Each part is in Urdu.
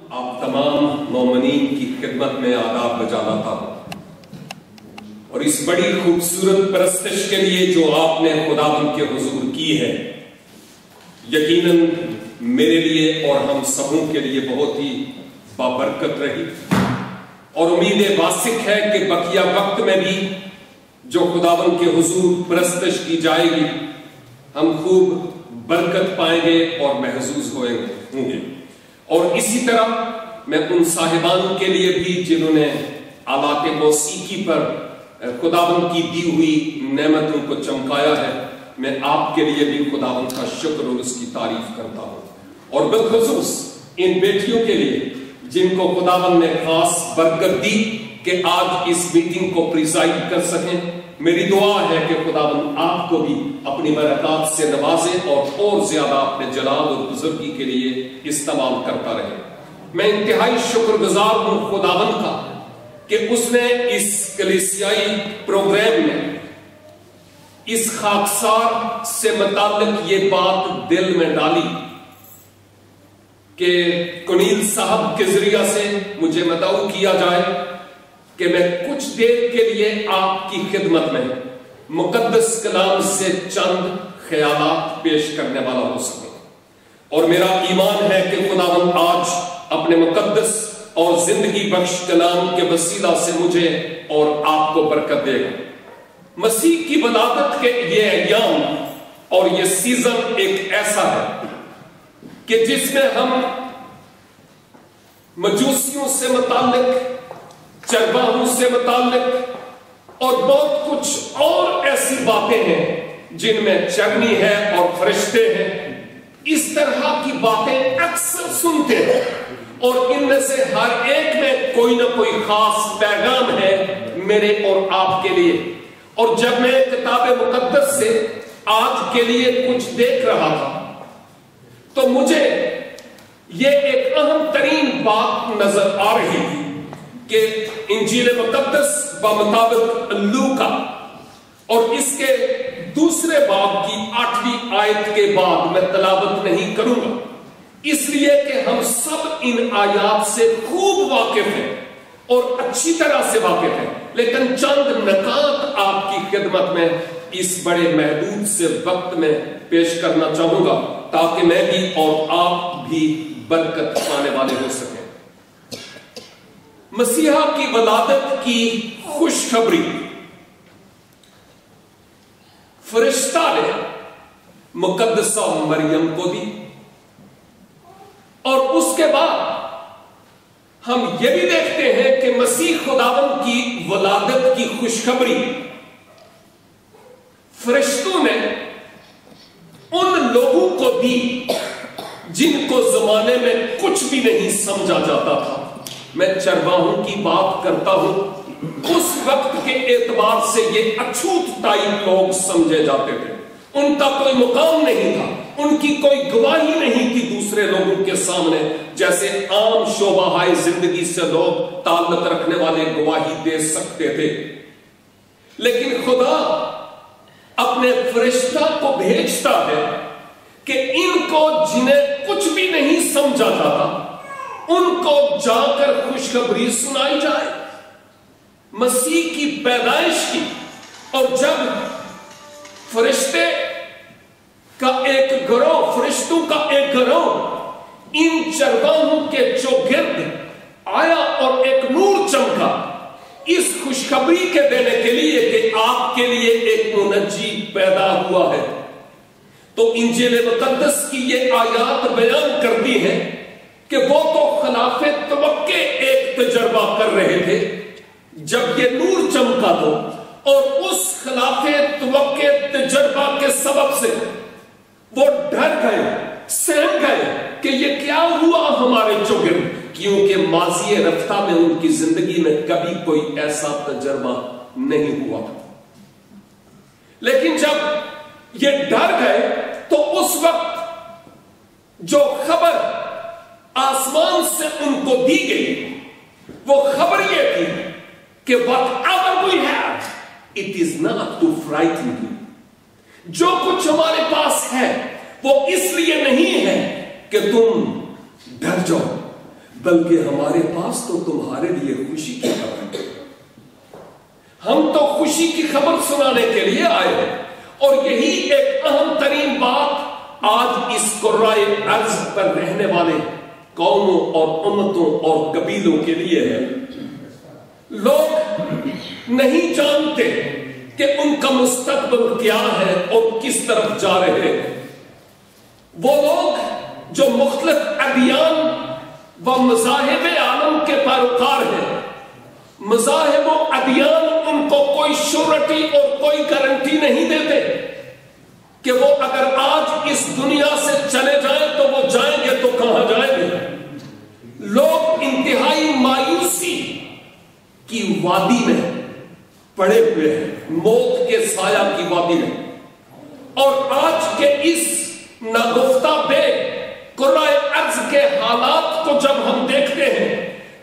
آپ تمام مومنین کی خدمت میں آداب بجا لاتا ہوں اور اس بڑی خوبصورت پرستش کے لیے جو آپ نے خداوند کے حضور کی ہے، یقیناً میرے لیے اور ہم سبوں کے لیے بہت ہی بابرکت رہی، اور امید واسق ہے کہ بقیہ وقت میں بھی جو خداوند کے حضور پرستش کی جائے گی ہم خوب برکت پائیں گے اور محظوظ ہوں گے۔ اور اسی طرح میں ان صاحبان کے لیے بھی جنہوں نے آلات موسیقی پر خداوند کی دی ہوئی نعمتوں کو چمکایا ہے، میں آپ کے لیے بھی خداوند کا شکر اور اس کی تعریف کرتا ہوں، اور بالخصوص ان بیٹیوں کے لیے جن کو خداوند نے خاص برکت دی کہ آج اس میٹنگ کو پریزائڈ کر سکیں۔ میری دعا ہے کہ خداوند آپ کو بھی اپنی برکات سے نوازے اور زیادہ اپنے جلال اور بزرگی کے لیے استعمال کرتا رہے۔ میں انتہائی شکر گزار ہوں خداوند کا کہ اس نے اس کلیسیائی پروگرام میں اس خاکسار سے متعلق یہ بات دل میں ڈالی کہ کنیل صاحب کے ذریعہ سے مجھے مدعو کیا جائے کہ میں کچھ دیر کے لیے آپ کی خدمت میں مقدس کلام سے چند خیالات پیش کرنے والا ہو سکوں، اور میرا ایمان ہے کہ خداوند آج اپنے مقدس اور زندگی بخش کلام کے وسیلہ سے مجھے اور آپ کو برکت دے گا۔ مسیح کی ولادت کے یہ ایام اور یہ سیزن ایک ایسا ہے کہ جس میں ہم مجوسیوں سے متعلق، چرواہوں سے متعلق اور بہت کچھ اور ایسی باتیں ہیں جن میں چرنی ہے اور فرشتے ہیں، اس طرح کی باتیں اکثر سنتے ہیں، اور ان میں سے ہر ایک میں کوئی نہ کوئی خاص پیغام ہے میرے اور آپ کے لیے۔ اور جب میں کتاب مقدس سے آج کے لیے کچھ دیکھ رہا تھا تو مجھے یہ ایک اہم ترین بات نظر آ رہی تھی کہ انجیل مقدس بمطابق لوکا اور اس کے دوسرے باب کی 8ویں آیت کے بعد میں تلاوت نہیں کروں گا، اس لیے کہ ہم سب ان آیات سے خوب واقف ہیں اور اچھی طرح سے واقف ہیں، لیکن چند نکات آپ کی خدمت میں اس بڑے محدود سے وقت میں پیش کرنا چاہوں گا تاکہ میں بھی اور آپ بھی برکت پانے والے ہو سکیں۔ مسیحا کی ولادت کی خوشخبری فرشتہ نے مقدسہ مریم کو دی، اور اس کے بعد ہم یہ بھی دیکھتے ہیں کہ مسیح خداوند کی ولادت کی خوشخبری فرشتوں نے ان لوگوں کو دی جن کو زمانے میں کچھ بھی نہیں سمجھا جاتا تھا۔ میں چرواہوں کی بات کرتا ہوں، اس وقت کے اعتبار سے یہ اچھوت ٹائپ لوگ سمجھے جاتے تھے، ان کا کوئی مقام نہیں تھا، ان کی کوئی گواہی نہیں تھی دوسرے لوگوں کے سامنے، جیسے عام شعبہ زندگی سے لوگ تعلق رکھنے والے گواہی دے سکتے تھے۔ لیکن خدا اپنے فرشتہ کو بھیجتا ہے کہ ان کو جنہیں کچھ بھی نہیں سمجھا جاتا ان کو جا کر خوشخبری سنائی جائے مسیح کی پیدائش کی۔ اور جب فرشتے کا ایک گروہ، فرشتوں کا ایک گروہ ان چرواہوں کے چوگرد آیا اور ایک نور چمکا اس خوشخبری کے دینے کے لیے کہ آپ کے لیے ایک منجی پیدا ہوا ہے، تو انجیل مقدس کی یہ آیات بیان کرتی ہے کہ وہ تو خلاف توقع ایک تجربہ کر رہے تھے جب یہ نور چمکا تو، اور اس خلاف توقع تجربہ کے سبب سے وہ ڈر گئے، سہم گئے کہ یہ کیا ہوا ہمارے چوگرد، کیونکہ ماضی رفتہ میں ان کی زندگی میں کبھی کوئی ایسا تجربہ نہیں ہوا۔ لیکن جب یہ ڈر گئے تو اس وقت جو خبر آسمان سے ان کو دی گئی وہ خبر یہ تھی کہ whatever we have, it is not to frighten you. جو کچھ ہمارے پاس ہے وہ اس لیے نہیں ہے کہ تم ڈر جاؤ، بلکہ ہمارے پاس تو تمہارے لیے خوشی کی خبر ہے. ہم تو خوشی کی خبر سنانے کے لیے آئے ہیں. اور یہی ایک اہم ترین بات آج اس قرائے ارض پر رہنے والے قوموں اور امتوں اور قبیلوں کے لیے ہے. لوگ نہیں جانتے کہ ان کا مستقبل کیا ہے اور کس طرف جا رہے ہیں. وہ لوگ جو مختلف ادیان و مذاہب عالم کے پیروکار ہیں، مذاہب و ادیان ان کو کوئی شورٹی اور کوئی گارنٹی نہیں دیتے کہ وہ اگر آج اس دنیا سے چلے جائیں تو وہ جائیں گے تو کہاں جائیں گے. لوگ انتہائی مایوسی کی وادی میں پڑے ہوئے ہیں، موت کے سایہ کی وادی میں. اور آج کے اس ناگفتہ بے قرائے ارض کے حالات کو جب ہم دیکھتے ہیں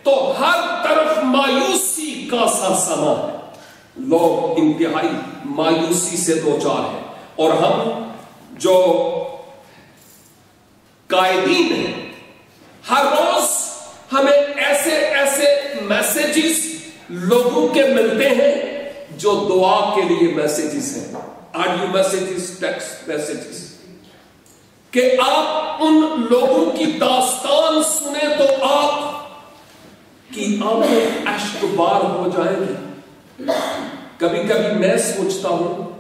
تو ہر طرف مایوسی کا سرسما ہے. لوگ انتہائی مایوسی سے دوچار ہیں. اور ہم جو قائدین ہیں، ہر روز ہمیں ایسے ایسے میسیجز لوگوں کے ملتے ہیں جو دعا کے لیے میسیجز ہیں، آڈیو میسیجز، ٹیکسٹ میسیجز، کہ آپ ان لوگوں کی داستان سنیں تو آپ کی آنکھیں اشک بار ہو جائیں گی. کبھی کبھی میں سوچتا ہوں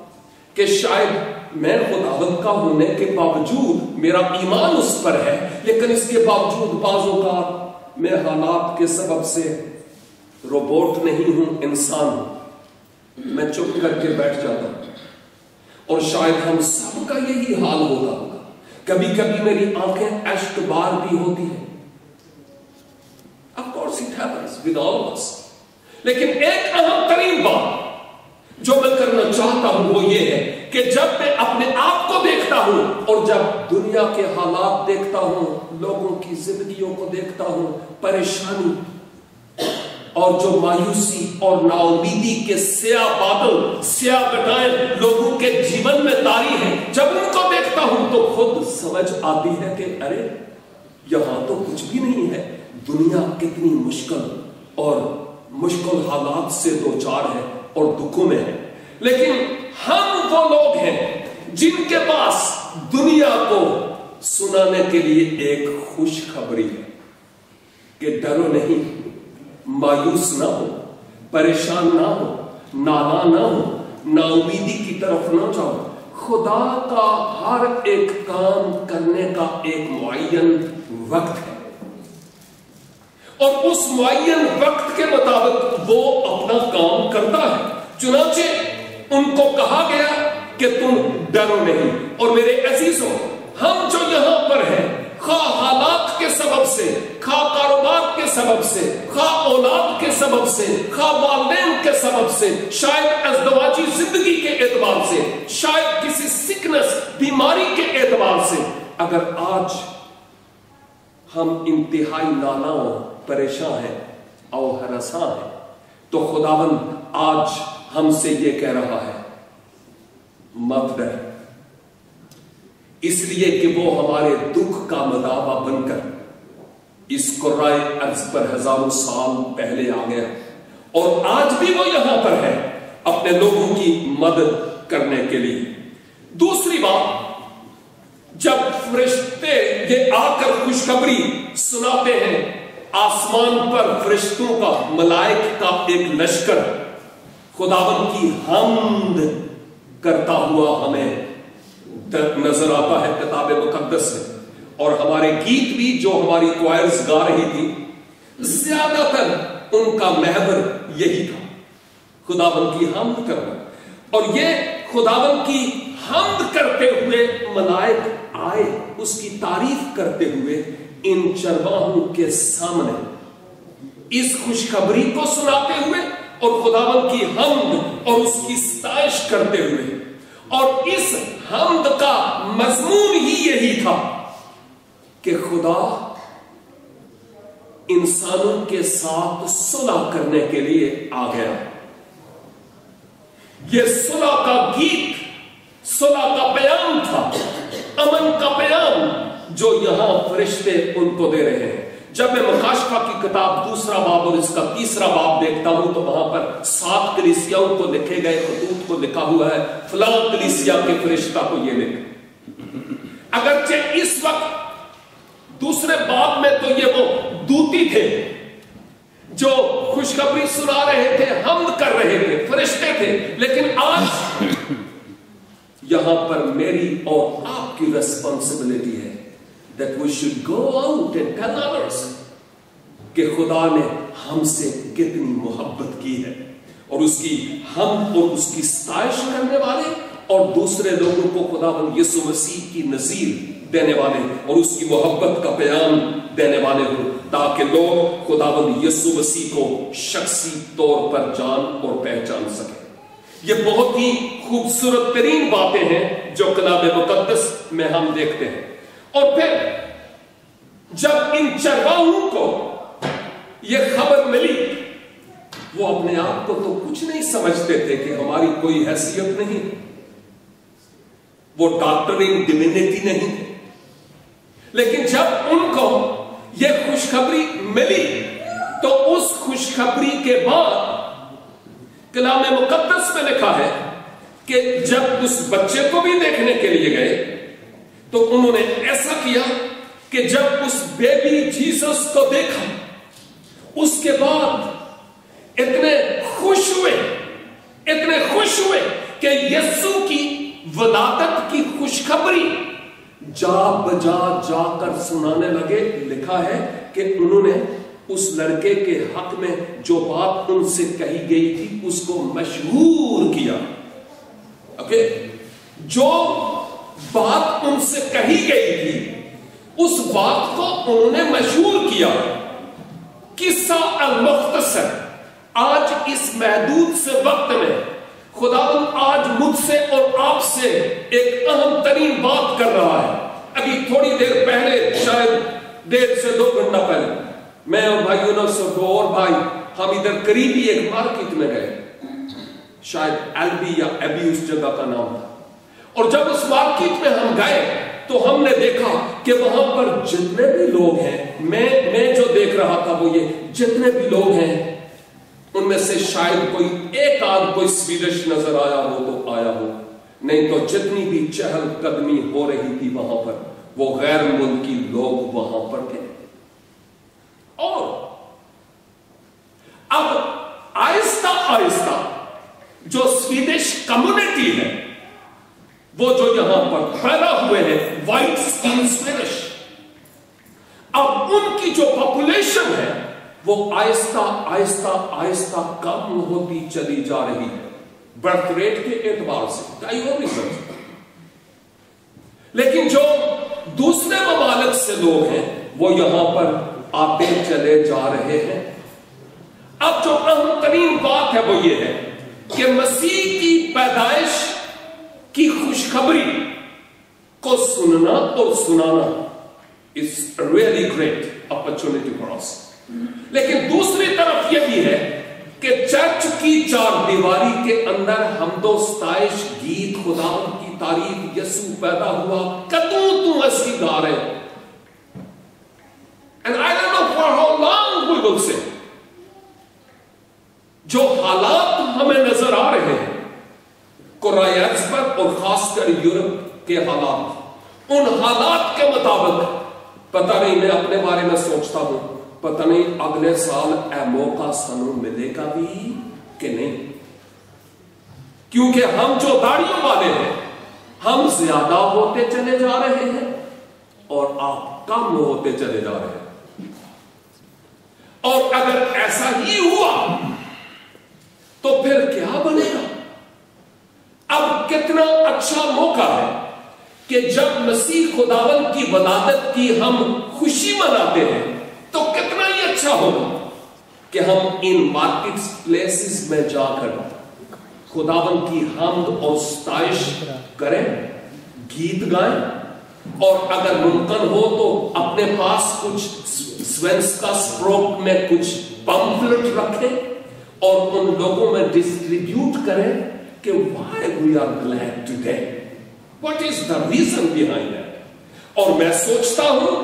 کہ شاید میں خداوند کا ہونے کے باوجود میرا ایمان اس پر ہے، لیکن اس کے باوجود بعض اوقات میں حالات کے سبب سے روبوٹ نہیں ہوں، انسان ہوں. میں چپ کر کے بیٹھ جاتا ہوں. اور شاید ہم سب کا یہی حال ہوتا ہوگا. کبھی کبھی میری آنکھیں اشک بار بھی ہوتی ہیں. Of course it happens with all of us. لیکن ایک اہم ترین بات جو میں کرنا چاہتا ہوں وہ یہ ہے کہ جب میں اپنے آپ کو دیکھتا ہوں اور جب دنیا کے حالات دیکھتا ہوں، لوگوں کی زندگیوں کو دیکھتا ہوں، پریشانی اور جو مایوسی اور ناامیدی کے سیاہ بادل، سیاہ گٹائیں لوگوں کے جیون میں طاری ہیں، جب ان کو دیکھتا ہوں تو خود سمجھ آتی ہے کہ ارے یہاں تو کچھ بھی نہیں ہے. دنیا کتنی مشکل حالات سے دوچار ہے اور دکھوں میں ہے. لیکن ہم وہ لوگ ہیں جن کے پاس دنیا کو سنانے کے لیے ایک خوشخبری ہے کہ ڈرو نہیں، مایوس نہ ہو، پریشان نہ ہو، نالاں نہ ہو، نا امیدی کی طرف نہ جاؤ. خدا کا ہر ایک کام کرنے کا ایک معین وقت ہے اور اس معین وقت کے مطابق وہ اپنا کام کرتا ہے. چنانچہ ان کو کہا گیا کہ تم ڈرو نہیں. اور میرے عزیزوں، ہم جو یہاں پر ہیں، خواہ حالات کے سبب سے، خواہ کاروبار کے سبب سے، خواہ اولاد کے سبب سے، خواہ والدین کے سبب سے، شاید ازدواجی زندگی کے اعتبار سے، شاید کسی سکنس، بیماری کے اعتبار سے، اگر آج ہم انتہائی نالاں، پریشان ہیں اور ہراساں ہیں، تو خداوند آج ہم سے یہ کہہ رہا ہے، مت ڈر، اس لیے کہ وہ ہمارے دکھ کا مداوا بن کر اس قرائے ارض پر ہزاروں سال پہلے آ گیا اور آج بھی وہ یہاں پر ہے اپنے لوگوں کی مدد کرنے کے لیے. دوسری بات، جب فرشتے یہ آ کر خوشخبری سناتے ہیں، آسمان پر فرشتوں کا، ملائک کا ایک لشکر خداوند کی حمد کرتا ہوا ہمیں نظر آتا ہے کتاب مقدس میں. اور ہمارے گیت بھی جو ہماری کوائرز گا رہی تھی، زیادہ تر ان کا محور یہی تھا، خداوند کی حمد کرنا. اور یہ خداوند کی حمد کرتے ہوئے ملائک آئے اس کی تعریف کرتے ہوئے ان چرواہوں کے سامنے اس خوشخبری کو سناتے ہوئے اور خداوند کی حمد اور اس کی ستائش کرتے ہوئے. اور اس حمد کا مضمون ہی یہی تھا کہ خدا انسانوں کے ساتھ صلح کرنے کے لیے آ گیا. یہ صلح کا گیت، صلح کا پیام تھا، امن کا پیام جو یہاں فرشتے ان کو دے رہے ہیں. جب میں مکاشفہ کی کتاب 2 باب اور اس کا 3 باب دیکھتا ہوں تو وہاں پر 7 کلیسیاؤں کو لکھے گئے خطوط کو لکھا ہوا ہے فلاں کلیسیا کے فرشتہ کو یہ لکھ. اگرچہ اس وقت 2 باب میں تو یہ وہ دوتی تھے جو خوشخبری سنا رہے تھے, حمد کر رہے تھے, فرشتے تھے, لیکن آج یہاں پر میری اور آپ کی ریسپانسبلٹی ہے that we should go out and tell others کہ خدا نے ہم سے کتنی محبت کی ہے, اور اس کی حمد اور اس کی ستائش کرنے والے اور دوسرے لوگوں کو خداوند یسوع مسیح کی نظیر دینے والے اور اس کی محبت کا پیام دینے والے ہوں, تاکہ لوگ خداوند یسوع مسیح کو شخصی طور پر جان اور پہچان سکیں. یہ بہت ہی خوبصورت ترین باتیں ہیں جو کلام مقدس میں ہم دیکھتے ہیں. اور پھر جب ان چرواہوں کو یہ خبر ملی, وہ اپنے آپ کو تو کچھ نہیں سمجھتے تھے کہ ہماری کوئی حیثیت نہیں, وہ ڈاکٹر ان ڈیوینٹی نہیں تھے, لیکن جب ان کو یہ خوشخبری ملی تو اس خوشخبری کے بعد کلام مقدس میں لکھا ہے کہ جب اس بچے کو بھی دیکھنے کے لیے گئے تو انہوں نے ایسا کیا کہ جب اس بیبی جیسس کو دیکھا اس کے بعد اتنے خوش ہوئے کہ یسوع کی ولادت کی خوشخبری جا بجا جا کر سنانے لگے. لکھا ہے کہ انہوں نے اس لڑکے کے حق میں جو بات ان سے کہی گئی تھی اس کو مشہور کیا. جو بات ان سے کہی گئی تھی اس بات کو انہوں نے مشہور کیا. قصہ المختصر. آج اس محدود سے وقت میں خداوند آج مجھ سے اور آپ سے ایک اہم ترین بات کر رہا ہے. ابھی تھوڑی دیر پہلے, شاید 1.5 سے 2 گھنٹہ پہلے, میں اور بھائی یونس اور 2 اور بھائی ہم ادھر قریبی ایک مارکیٹ میں گئے, شاید ایلبی یا ایبی اس جگہ کا نام تھا. اور جب اس مارکیٹ میں ہم گئے تو ہم نے دیکھا کہ وہاں پر جتنے بھی لوگ ہیں, میں جو دیکھ رہا تھا وہ یہ, جتنے بھی لوگ ہیں ان میں سے شاید کوئی ایک آدھ کوئی سویڈش نظر آیا ہو تو آیا ہو, نہیں تو جتنی بھی چہل قدمی ہو رہی تھی وہاں پر وہ غیر ملکی لوگ وہاں پر تھے. اور اب آہستہ آہستہ جو سویڈش کمیونٹی ہے وہ جو یہاں پر پیدا ہوئے ہیں وائٹ سکن سویڈش, اب ان کی جو پاپولیشن ہے وہ آہستہ آہستہ آہستہ کم ہوتی چلی جا رہی ہے برتھ ریٹ کے اعتبار سے. لیکن جو دوسرے ممالک سے لوگ ہیں وہ یہاں پر آتے چلے جا رہے ہیں. اب جو اہم ترین بات ہے وہ یہ ہے کہ مسیح کی پیدائش کی خوشخبری کو سننا اور سنانا is a really great opportunity for us. لیکن دوسری طرف یہ بھی ہے کہ چرچ کی 4 دیواری کے اندر حمد و ستائش گیت, خداوند کی تعریف, یسوع پیدا ہوا, کدوں تو اسی گا رہے, and I don't know for how long we will sing. جو حالات ہمیں نظر آ رہے ہیں قرآن پر اور خاص کر یورپ کے حالات, ان حالات کے مطابق پتہ نہیں, میں اپنے بارے میں سوچتا ہوں پتہ نہیں اگلے سال اے موقع سانوں ملے گا بھی کہ نہیں, کیونکہ ہم جو داڑیوں والے ہیں ہم زیادہ ہوتے چلے جا رہے ہیں اور آپ کم ہوتے چلے جا رہے ہیں. اور اگر ایسا ہی ہوا تو پھر کیا بنے گا؟ اب کتنا اچھا موقع ہے کہ جب مسیح خداوند کی ولادت کی ہم خوشی مناتے ہیں تو کتنا ہی اچھا ہوگا کہ ہم ان مارکیٹ پلیسز میں جا کر خداوند کی حمد اور ستائش کریں, گیت گائیں, اور اگر ممکن ہو تو اپنے پاس کچھ سوینسکا سپروک میں کچھ پمفلٹ رکھیں اور ان لوگوں میں ڈسٹریبیوٹ کریں کہ why we are glad today, what is the reason behind that. اور میں سوچتا ہوں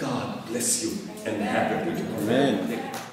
God bless you and happy to you. Amen.